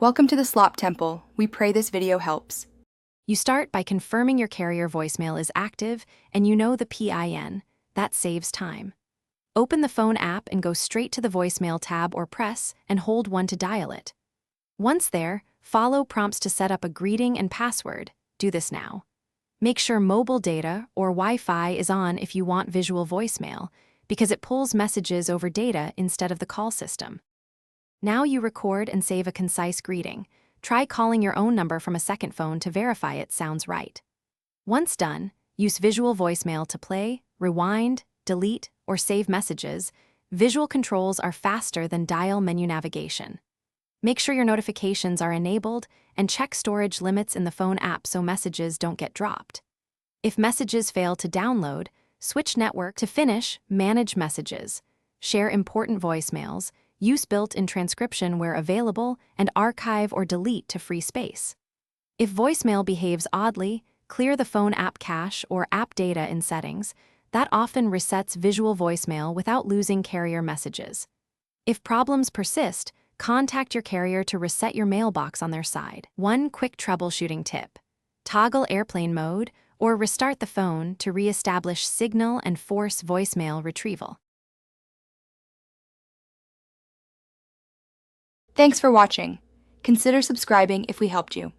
Welcome to the Slop Temple. We pray this video helps. You start by confirming your carrier voicemail is active and you know the PIN. That saves time. Open the phone app and go straight to the voicemail tab or press and hold 1 to dial it. Once there, follow prompts to set up a greeting and password. Do this now. Make sure mobile data or Wi-Fi is on if you want visual voicemail, because it pulls messages over data instead of the call system. Now you record and save a concise greeting. Try calling your own number from a second phone to verify it sounds right. Once done, use visual voicemail to play, rewind, delete, or save messages. Visual controls are faster than dial menu navigation. Make sure your notifications are enabled and check storage limits in the phone app so messages don't get dropped. If messages fail to download, switch network to finish, manage messages, share important voicemails, use built-in transcription where available, and archive or delete to free space. If voicemail behaves oddly, clear the phone app cache or app data in settings. That often resets visual voicemail without losing carrier messages. If problems persist, contact your carrier to reset your mailbox on their side. One quick troubleshooting tip: toggle airplane mode or restart the phone to re-establish signal and force voicemail retrieval. Thanks for watching. Consider subscribing if we helped you.